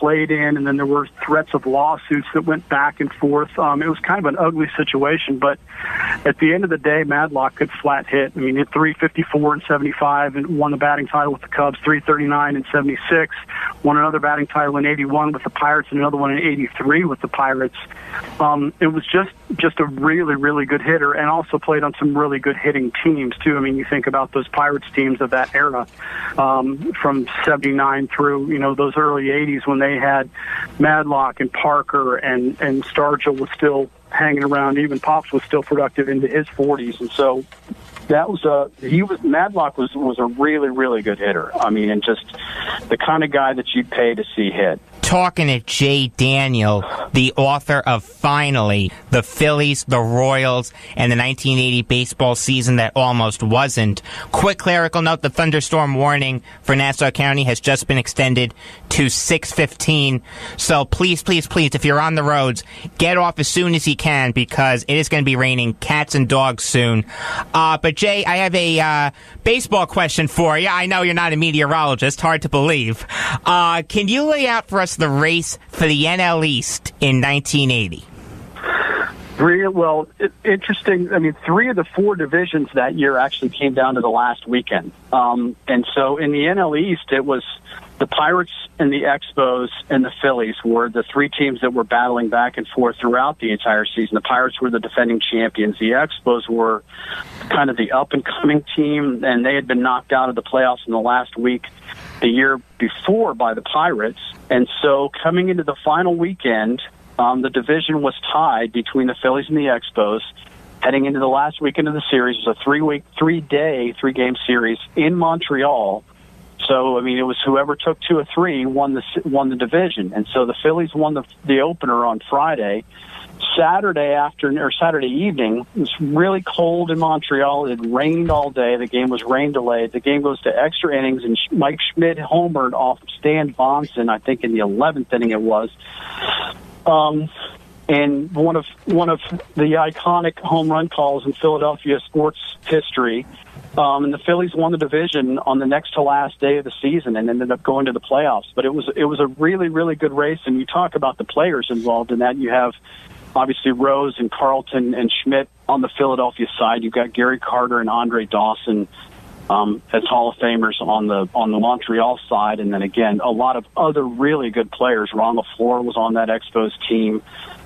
played in, and then there were threats of lawsuits that went back and forth. It was kind of an ugly situation, but at the end of the day, Madlock could flat hit. I mean, hit .354 and 75 and won the batting title with the Cubs, .339 and 76, won another batting title in 81 with the Pirates and another one in 83 with the Pirates. It was just a really, really good hitter, and also played on some really good hitting teams, too. I mean, you think about those Pirates teams of that era, from 79 through, those early 80s when they had Madlock and Parker and Stargell was hanging around. Even Pops was still productive into his 40s, and so that was Madlock was a really, really good hitter. I mean, and just the kind of guy that you'd pay to see hit. Talking to Jay Daniel, the author of Phinally, the Phillies, the Royals, and the 1980 baseball season that almost wasn't. Quick clerical note, the thunderstorm warning for Nassau County has just been extended to 6:15. So please, please, please, if you're on the roads, get off as soon as you can, because it is going to be raining cats and dogs soon. But Jay, I have a baseball question for you. I know you're not a meteorologist, hard to believe. Can you lay out for us the race for the NL East in 1980? Well, interesting. I mean, 3 of the 4 divisions that year actually came down to the last weekend. And so in the NL East, it was the Pirates and the Expos and the Phillies were the 3 teams that were battling back and forth throughout the entire season. The Pirates were the defending champions. The Expos were kind of the up-and-coming team, and they had been knocked out of the playoffs in the last week the year before by the Pirates. And so coming into the final weekend, the division was tied between the Phillies and the Expos. Heading into the last weekend of the series, it was a 3-game series in Montreal. So, I mean, it was whoever took 2 or 3 won the division. And so the Phillies won the opener on Friday. Saturday evening, it was really cold in Montreal. It rained all day. The game was rain delayed. The game goes to extra innings, and Mike Schmidt homered off Stan Bonson, I think in the 11th inning it was. And one of the iconic home run calls in Philadelphia sports history. And the Phillies won the division on the next to last day of the season and ended up going to the playoffs. But it was a really, really good race. And you talk about the players involved in that. You have obviously Rose and Carlton and Schmidt on the Philadelphia side. You've got Gary Carter and Andre Dawson as Hall of Famers on the Montreal side. And then again, a lot of other really good players. Ron LaFleur was on that Expos team.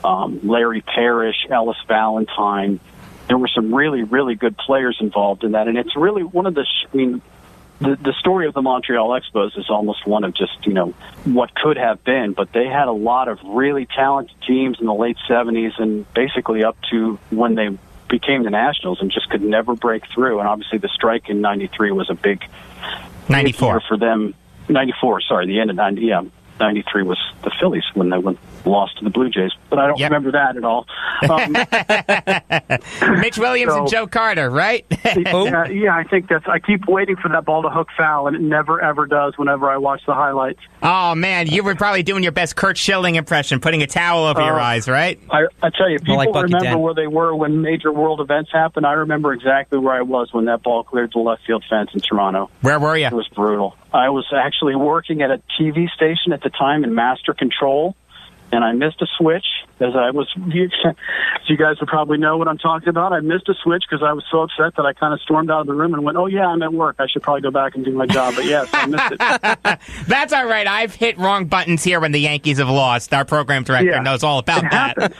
Larry Parrish, Ellis Valentine. There were some really, really good players involved in that. And it's really one of the story of the Montreal Expos is almost one of just, what could have been. But they had a lot of really talented teams in the late 70s and basically up to when they became the Nationals and just could never break through. And obviously the strike in 93 was a big 94 year for them. 94, sorry, the end of 90, yeah. 93 was the Phillies when they lost to the Blue Jays, but I don't remember that at all. Mitch Williams and Joe Carter, right? Yeah, I think I keep waiting for that ball to hook foul, and it never, ever does whenever I watch the highlights. Oh, man, you were probably doing your best Kurt Schilling impression, putting a towel over your eyes, right? I tell you, people remember where they were when major world events happened. I remember exactly where I was when that ball cleared the left field fence in Toronto. Where were you? It was brutal. I was actually working at a TV station at the time in master control, and I missed a switch. As you guys would probably know what I'm talking about. I missed a switch because I was so upset that I kind of stormed out of the room and went, "Oh yeah, I'm at work. I should probably go back and do my job." But yes, I missed it. That's all right. I've hit wrong buttons here when the Yankees have lost. Our program director knows all about that.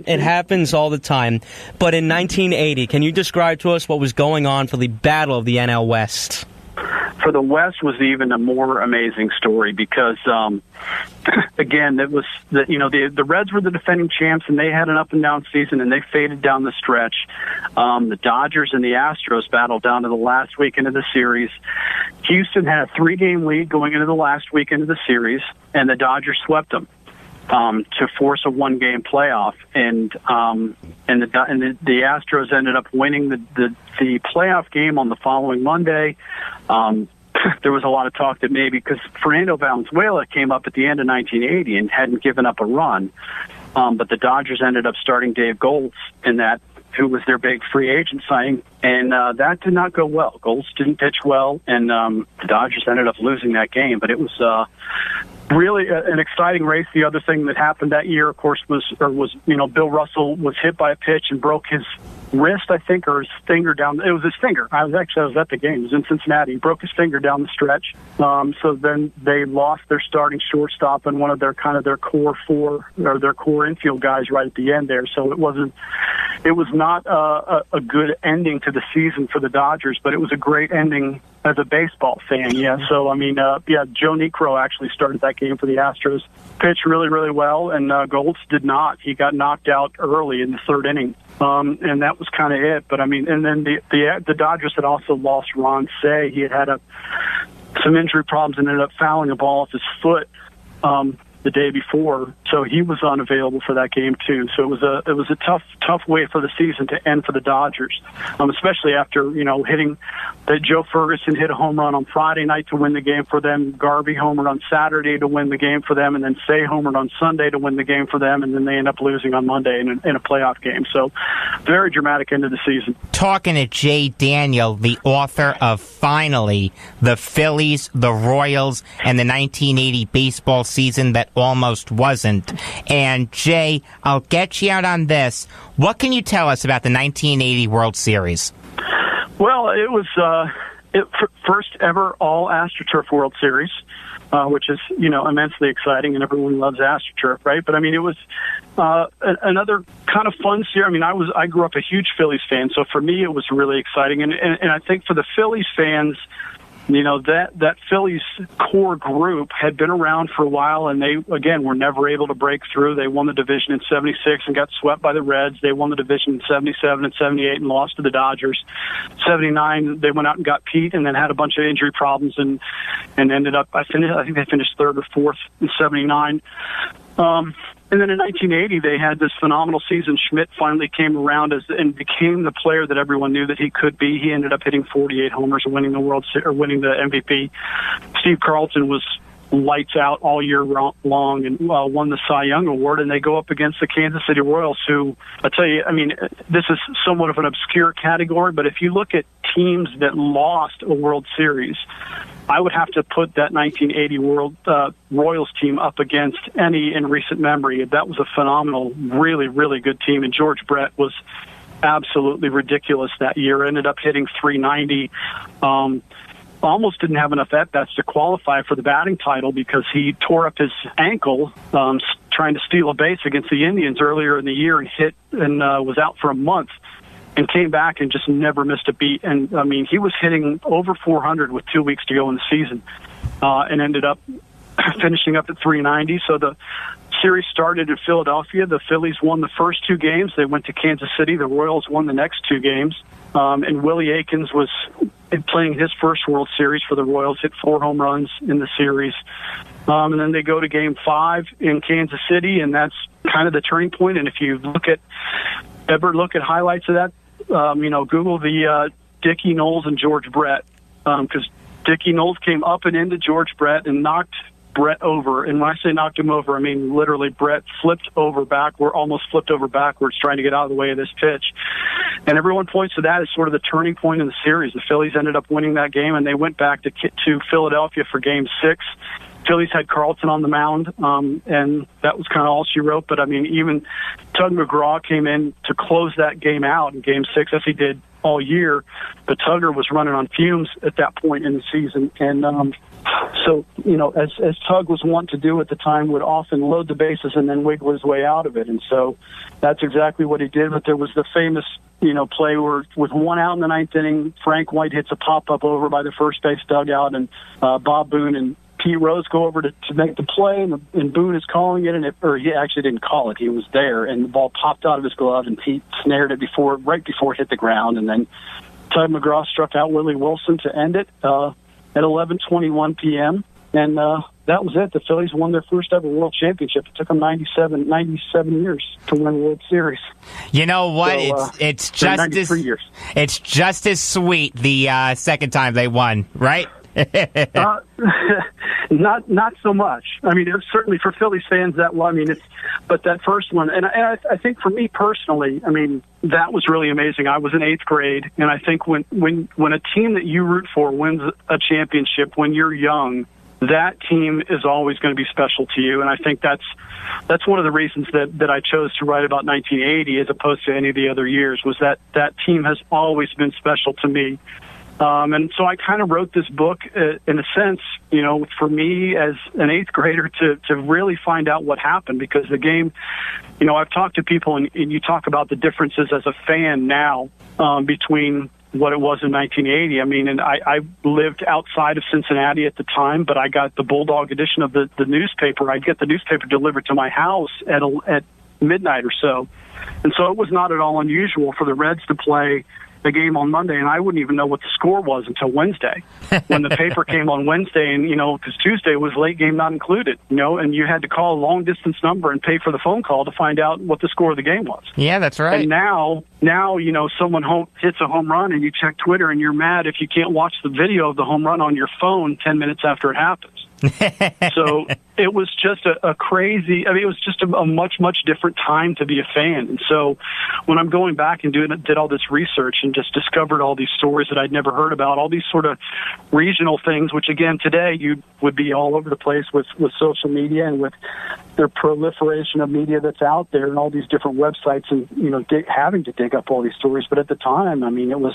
It happens all the time. But in 1980, can you describe to us what was going on for the Battle of the NL West? For the West was even a more amazing story because, again, it was the Reds were the defending champs and they had an up and down season and they faded down the stretch. The Dodgers and the Astros battled down to the last weekend of the series. Houston had a 3-game lead going into the last weekend of the series, and the Dodgers swept them to force a 1-game playoff, and the Astros ended up winning the playoff game on the following Monday. There was a lot of talk that maybe because Fernando Valenzuela came up at the end of 1980 and hadn't given up a run, but the Dodgers ended up starting Dave Goltz in that, who was their big free agent signing, and that did not go well. Goltz didn't pitch well, and the Dodgers ended up losing that game. But it was really an exciting race. The other thing that happened that year, of course, was Bill Russell was hit by a pitch and broke his wrist, I think, or his finger down. It was his finger. I was at the game. It was in Cincinnati. He broke his finger down the stretch. So then they lost their starting shortstop and one of their core four or their core infield guys right at the end there. So it was not a good ending to the season for the Dodgers, but it was a great ending as a baseball fan. Yeah. So Joe Niekro actually started that game for the Astros. Pitched really, really well, and Goltz did not. He got knocked out early in the third inning. And that was kind of it. But and then the Dodgers had also lost Ron Cey. He had some injury problems and ended up fouling a ball off his foot the day before, so he was unavailable for that game too. So it was a tough way for the season to end for the Dodgers, especially after hitting that Joe Ferguson hit a home run on Friday night to win the game for them, Garvey homered on Saturday to win the game for them, and then Cey homered on Sunday to win the game for them, and then they end up losing on Monday in a playoff game. So very dramatic end of the season. Talking to Jay Daniel, the author of Phinally, the Phillies, the Royals, and the 1980 baseball season that almost wasn't. And Jay, I'll get you out on this. What can you tell us about the 1980 World Series? Well, it was first ever all AstroTurf World Series, which is immensely exciting, and everyone loves AstroTurf, right? But it was another kind of fun series. I grew up a huge Phillies fan, so for me it was really exciting, and I think for the Phillies fans, that Phillies core group had been around for a while, and they, again, were never able to break through. They won the division in 76 and got swept by the Reds. They won the division in 77 and 78 and lost to the Dodgers. 79, they went out and got Pete and then had a bunch of injury problems and ended up, I think they finished third or fourth in 79. And then in 1980, they had this phenomenal season. Schmidt finally came around and became the player that everyone knew that he could be. He ended up hitting 48 homers and winning winning the MVP. Steve Carlton was lights out all year long and won the Cy Young Award, and they go up against the Kansas City Royals, who, I tell you, this is somewhat of an obscure category, but if you look at teams that lost a World Series, I would have to put that 1980 Royals team up against any in recent memory. That was a phenomenal, really, really good team, and George Brett was absolutely ridiculous that year. Ended up hitting 390. Almost didn't have enough at-bats to qualify for the batting title because he tore up his ankle trying to steal a base against the Indians earlier in the year and hit and was out for a month and came back and just never missed a beat. And, he was hitting over 400 with 2 weeks to go in the season and ended up finishing up at 390. So the series started in Philadelphia. The Phillies won the first two games. They went to Kansas City. The Royals won the next two games. And Willie Aikens was playing his first World Series for the Royals, hit 4 home runs in the series. And then they go to Game 5 in Kansas City, and that's kind of the turning point. And if you ever look at highlights of that, Google the Dickie Knowles and George Brett, because Dickie Knowles came up and into George Brett and knocked Brett over. And when I say knocked him over, I mean literally Brett almost flipped over backwards trying to get out of the way of this pitch. And everyone points to that as sort of the turning point in the series. The Phillies ended up winning that game, and they went back to Philadelphia for Game 6. Phillies had Carlton on the mound, and that was kind of all she wrote. But, even Tug McGraw came in to close that game out in Game 6, as he did all year. But Tugger was running on fumes at that point in the season. And so, as Tug was wont to do at the time, would often load the bases and then wiggle his way out of it. And so that's exactly what he did. But there was the famous, play where with 1 out in the 9th inning, Frank White hits a pop-up over by the first base dugout, and Bob Boone and Pete Rose go over to make the play, and Boone is calling it, or he actually didn't call it. He was there, and the ball popped out of his glove, and Pete snared it right before it hit the ground. And then Tug McGraw struck out Willie Wilson to end it at 11:21 p.m., and that was it. The Phillies won their first ever World Championship. It took them 97 years to win a World Series. You know what? So, it's just as sweet the second time they won, right? Not so much. It was certainly for Phillies fans but that first one, and I think for me personally, that was really amazing. I was in 8th grade, and I think when a team that you root for wins a championship when you're young, that team is always going to be special to you. And I think that's one of the reasons that I chose to write about 1980 as opposed to any of the other years, was that team has always been special to me. And so I kind of wrote this book in a sense, for me as an eighth grader to really find out what happened, because the game, I've talked to people and you talk about the differences as a fan now between what it was in 1980. I mean, and I lived outside of Cincinnati at the time, but I got the Bulldog edition of the newspaper. I'd get the newspaper delivered to my house at midnight or so. And so it was not at all unusual for the Reds to play the game on Monday, and I wouldn't even know what the score was until Wednesday, when the paper came on Wednesday, and because Tuesday was late game not included, and you had to call a long distance number and pay for the phone call to find out what the score of the game was. Yeah, that's right. And now someone hits a home run, and you check Twitter, and you're mad if you can't watch the video of the home run on your phone 10 minutes after it happens. So it was just a crazy, it was just a much, much different time to be a fan. And so when I'm going back and did all this research and just discovered all these stories that I'd never heard about, all these sort of regional things, which again, today you would be all over the place with social media and with the proliferation of media that's out there and all these different websites and, having to dig up all these stories. But at the time, it was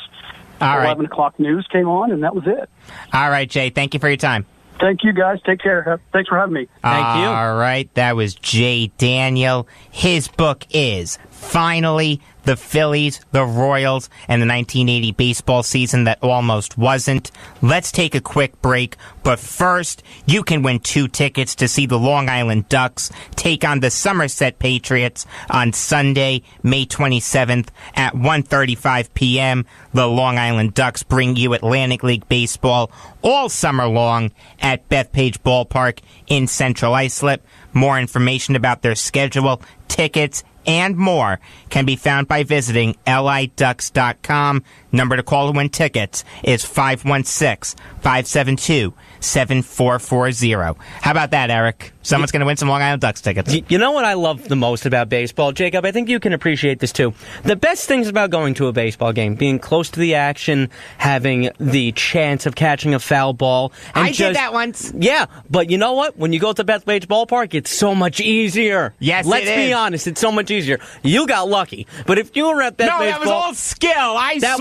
11 o'clock news came on and that was it. All right, Jay, thank you for your time. Thank you, guys. Take care. Thanks for having me. Thank you. All right. That was Jay Daniel. His book is Phinally, the Phillies, the Royals, and the 1980 baseball season that almost wasn't. Let's take a quick break. But first, you can win 2 tickets to see the Long Island Ducks take on the Somerset Patriots on Sunday, May 27th at 1:35 p.m. The Long Island Ducks bring you Atlantic League baseball all summer long at Bethpage Ballpark in Central Islip. More information about their schedule, tickets, and more can be found by visiting liducks.com. Number to call to win tickets is 516-572-7440. How about that, Eric? Someone's going to win some Long Island Ducks tickets. You know what I love the most about baseball, Jacob? I think you can appreciate this too. The best things about going to a baseball game, being close to the action, having the chance of catching a foul ball. And did that once. Yeah, but you know what? When you go to Bethpage Ballpark, it's so much easier. Yes, Let's be honest, it's so much easier. You got lucky. But if you were at Bethpage that was all skill. That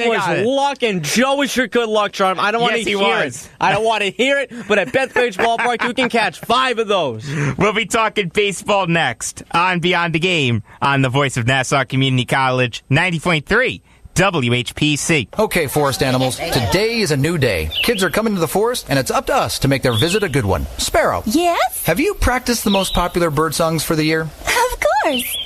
was luck, and Joe was your good luck charm. I don't want to hear it. I don't want to hear it, but at Bethpage Ballpark, you can catch 5 of those. We'll be talking baseball next on Beyond the Game on the Voice of Nassau Community College, 90.3 WHPC. Okay, forest animals, today is a new day. Kids are coming to the forest, and it's up to us to make their visit a good one. Sparrow. Yes? Have you practiced the most popular bird songs for the year? Of course.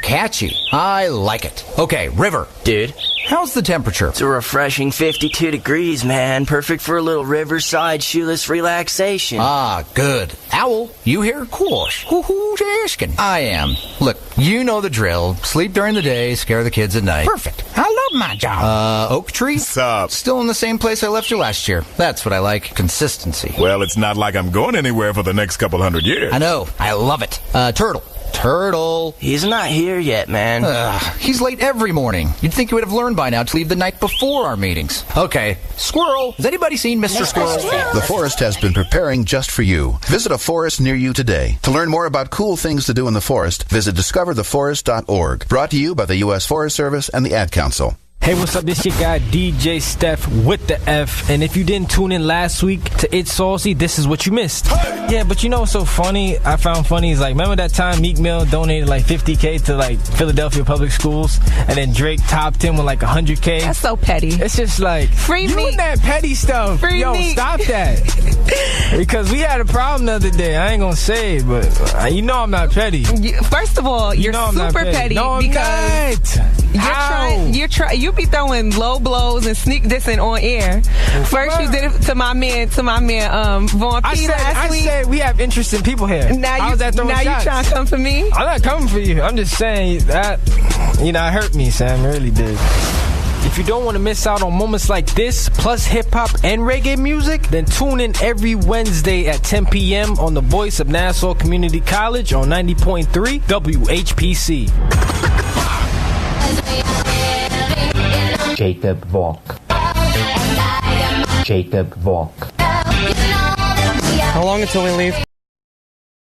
Catchy. I like it. Okay, River. Dude. How's the temperature? It's a refreshing 52 degrees, man. Perfect for a little riverside shoeless relaxation. Ah, good. Owl, you here? Whoosh. Who's asking? I am. Look, you know the drill. Sleep during the day, scare the kids at night. Perfect. I love my job. Oak Tree? What's up? Still in the same place I left you last year. That's what I like. Consistency. Well, it's not like I'm going anywhere for the next couple hundred years. I know. I love it. Turtle. Turtle. He's not here yet, man. He's late every morning. You'd think he would have learned by now to leave the night before our meetings. Okay. Squirrel. Has anybody seen Mr. Squirrel? The forest has been preparing just for you. Visit a forest near you today. To learn more about cool things to do in the forest, visit discovertheforest.org. Brought to you by the U.S. Forest Service and the Ad Council. Hey, what's up? This your guy, DJ Steph with the F. And if you didn't tune in last week to It's Saucy, this is what you missed. Hey! Yeah, but you know what's so funny? I found funny is remember that time Meek Mill donated $50K to Philadelphia public schools, and then Drake topped him with $100K? That's so petty. It's just free you Meek. and that petty stuff. Free Yo, Meek. Stop that. Because we had a problem the other day. I ain't gonna say it, but you know I'm not petty. First of all, you're super petty. No, I'm because not. You be throwing low blows and sneak dissing on air. First, you did it to my man, Vaughn P. last week. I said we have interesting people here. Now you trying to come for me? I'm not coming for you. I'm just saying that, it hurt me, Sam. It really did. If you don't want to miss out on moments like this, plus hip-hop and reggae music, then tune in every Wednesday at 10 p.m. on the Voice of Nassau Community College on 90.3 WHPC. Jacob Valk. Jacob Valk. How long until we leave?